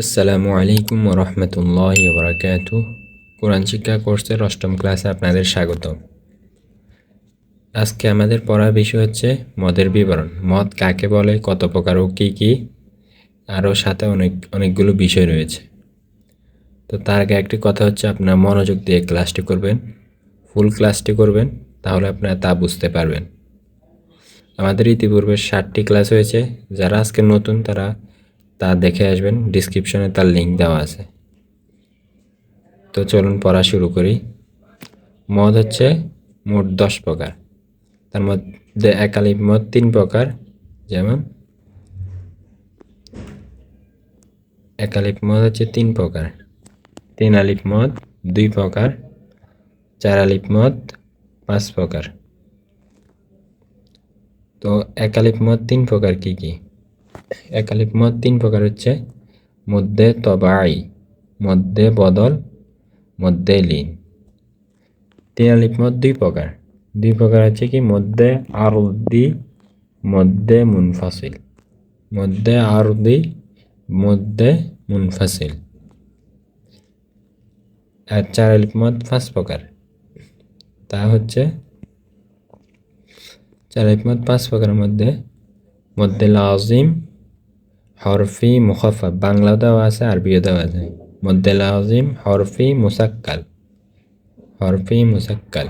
আসসালামু আলাইকুম রহমতুল্লাহি বারাকাতু। কোরআন শিক্ষা কোর্সের অষ্টম ক্লাসে আপনাদের স্বাগত। আজকে আমাদের পড়ার বিষয় হচ্ছে মদের বিবরণ। মদ কাকে বলে, কত প্রকার ও কী কী, আরও সাথে অনেকগুলো বিষয় রয়েছে। তো তার আগে একটি কথা হচ্ছে, আপনার মনোযোগ দিয়ে ক্লাসটি করবেন, ফুল ক্লাসটি করবেন, তাহলে আপনারা তা বুঝতে পারবেন। আমাদের ইতিপূর্বে 60টি ক্লাস হয়েছে। যারা আজকে নতুন তারা তা দেখে আসবেন, ডিসক্রিপশনে তার লিঙ্ক দেওয়া আছে। তো চলুন পড়া শুরু করি। মদ হচ্ছে মোট 10 প্রকার। তার মধ্যে একালিক মদ 3 প্রকার, যেমন একালিক মদ হচ্ছে 3 প্রকার, 3 আলিফ মদ 2 প্রকার, 4 আলিফ মদ 5 প্রকার। তো একালিক মদ 3 প্রকার কি কি? একালিক মদ 3 প্রকার হচ্ছে মধ্যে তবাই, মধ্যে বদল, মধ্যে লীন। 3 আলিফ মদ 2 প্রকার, 2 প্রকার হচ্ছে কি মধ্যে আরদি, মধ্যে মুনফাসিল, মধ্যে আরদি, মধ্যে মুনফাসিল। আর 4 আলিফ মদ 5 প্রকার, তা হচ্ছে 4 আলিফ মদ 5 প্রকারের মধ্যে মধ্যে লাজিম, হরফি, মুখাফফাফ, বাংলাও দেওয়া আছে, আরবিও দেওয়া আছে। মধ্যে লাজিম, হরফি, মুসাক্কাল, হরফি মুসাক্কাল,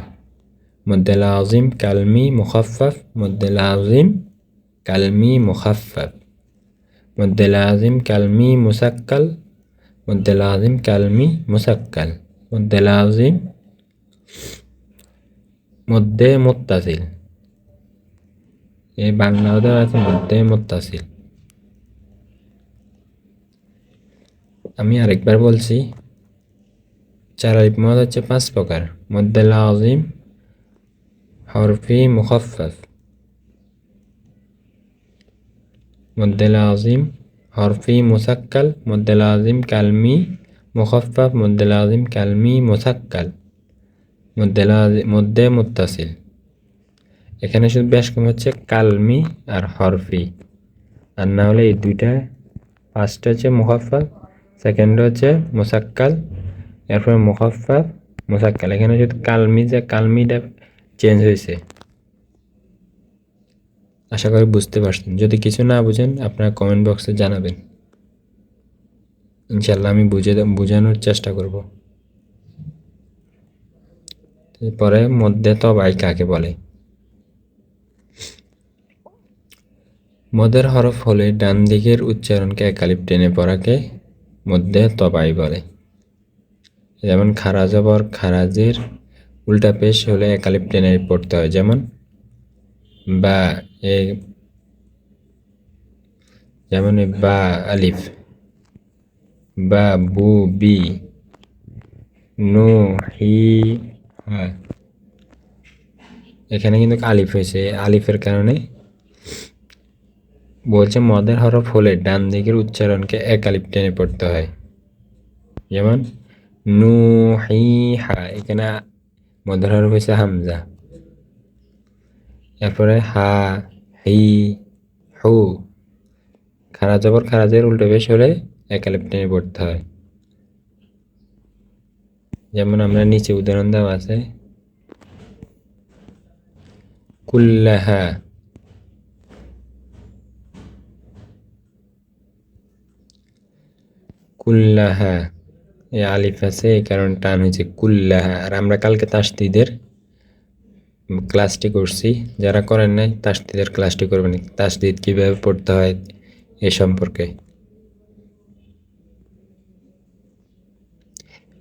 মধ্যে লাজিম, কালমি, মুখাফফাফ, মধ্যে লাজিম, কালমি, মুখাফফাফ, মধ্যে লাজিম, কালমি, মুসাক্কাল, মধ্যে লাজিম, কালমি, মুসাক্কাল, মধ্যে লাজিম, মধ্যে মুত্তাসিল। এই বাংলাও দেওয়া আছে, মধ্যে মুত্তাসিল। আমি আরেকবার বলছি, 4 আলিফ মদ হচ্ছে 5 প্রকার, মধ্যে লাজিম, হরফি, মুখাফফাফ, মধ্যে লাজিম, হরফি, মুসাক্কাল, মধ্যে লাজিম, কালমি, মুখাফফাফ, মধ্যে লাজিম, কালমি, মুসাক্কাল, মধ্যে মুত্তাসিল। এখানে শুধু বেশ কম হচ্ছে কালমি আর হরফি, আর না হলে এই দুইটা, ফার্স্ট হচ্ছে মুখাফফাফ, সেকেন্ড হচ্ছে মুসাক্কাল, এরপর মুখাফফাফ, মুসাক্কাল। এখানে শুধু কালমি, যে কালমিটা চেঞ্জ হয়েছে। আশা করি বুঝতে পারছেন। যদি কিছু না বুঝেন আপনারা কমেন্ট বক্সে জানাবেন, ইনশাল্লাহ আমি বোঝানোর চেষ্টা করব। পরে মধ্যে তবাই কাকে বলে? মদের হরফ হলে ডান দিকের উচ্চারণকে একালিফ টেনে পড়াকে মধ্যে তবাই বলে। যেমন খারা জবর, খারাজের উল্টা পেশ হলে একালিফ টেনে পড়তে হয়, যেমন বা, যেমন বা আলিফ, বা, বু, বি, নু, হি, হা। এখানে কিন্তু আলিফ হয়েছে, আলিফের কারণে বলছে মদের হরফ হলে ডান দিকের উচ্চারণকে একালিফ টেনে পড়তে হয়, যেমন নু, হি, হা। এখানে মদের হরফ হয়েছে হামজা। এরপরে হা, হি, হু। খারা জবর, খারাজের উল্টো পেশ হলে একালিফ টেনে পড়তে হয়। যেমন আমরা নিচে উদাহরণ দেওয়া আছে, কুল্লাহা, কুল্লাহা। এই আলিফ আছে, এই কারণে টান হয়েছে কুল্লাহা। আর আমরা কালকে তাসদিদের ক্লাসটি করছি, যারা করেন নাই তাসদিদের ক্লাসটি করবেন, তাসদিদ কিভাবে পড়তে হয় এ সম্পর্কে।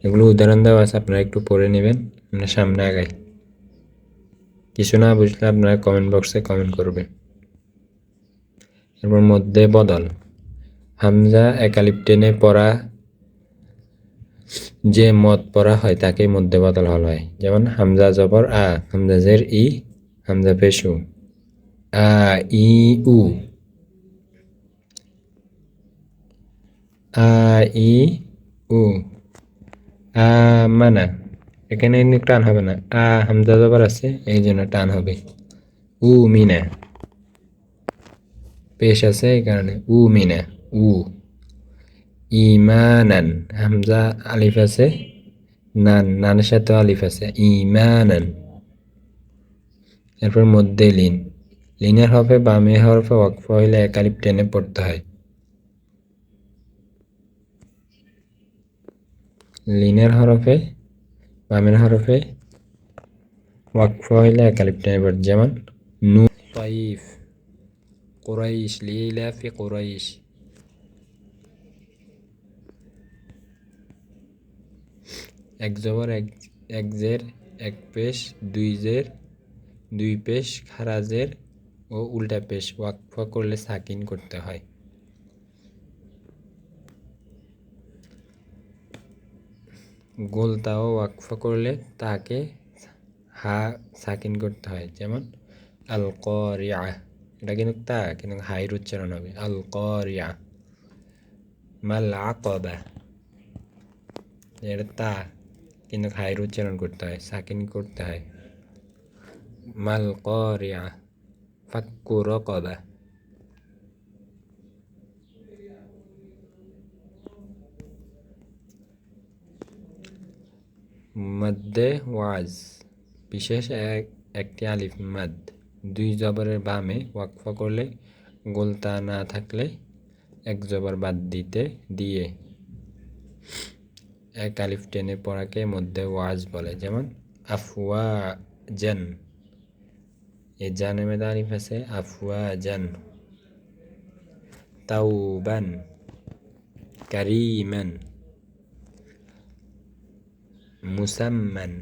এগুলো উদাহরণ দেওয়া আছে, আপনারা একটু পড়ে নেবেন। আমরা সামনে আগাই। কিছু না বুঝলে আপনারা কমেন্ট বক্সে কমেন্ট করবেন। এরপর মধ্যে বদল, হামজা একালিফ টেনে পড়া যে মদ পড়া হয় তাকে মধ্যে বদল বলা হয়। যেমন হামজা জবর আ, হামজা জের ই, হামজা পেশু, আ, ই, উ, আ, ই, উ, আমানা। এখানে কিন্তু টান হবে না, আ হামজা জবর আছে এই জন্য টান হবে। উ মিনা, পেশ আছে এই কারণে উ মিনা, উ। ইমানান, হামজা আলিফ আছে, নানের সাথে আলিফ আছে, ইমানান। এরপর মধ্যে লিনের হরফে বামে হরফে ওয়াকফ হইলে এক আলিফ টেনে পড়তে হয়। লিনের হরফে বামের হরফে ওয়াকফ হইলে এক আলিফ টেনে পড়তে, যেমন নু তাইফ, কুরাইশ, লিলাফি কুরাইশ। এক জবর এক জের এক পেশ দুই জের দুই পেশ খাড়া জের ও উল্টা পেশ ওয়াকফ করলে সাকিন করতে হয়। গোলতা ও ওয়াকফ করলে তাকে হা সাকিন করতে হয়, যেমন আল করিয়া, এটা কিন্তু তা কিন্তু হাইর উচ্চারণ হবে, আল করিয়া। মাল আকবা, এটা তা কিন্তু হাইর উচ্চারণ করতে হয়, সাকিন করতে হয়। মাল করিয়া, ফাক্কু রকবা। মধ্যে ওয়াজ, বিশেষ একটি আলিফ মাদ, দুই জবরের বামে ওয়াকফ করলে গোলতা না থাকলে এক জবর বাদ দিয়ে এক আলিফ টেনে পড়াকে মধ্যে ওয়াজ বলে, যেমন আফওয়াজান, এই জানের মধ্যে আলিফ আছে, আফওয়াজান। তাওবান, কারীমান, মুসাম্মান।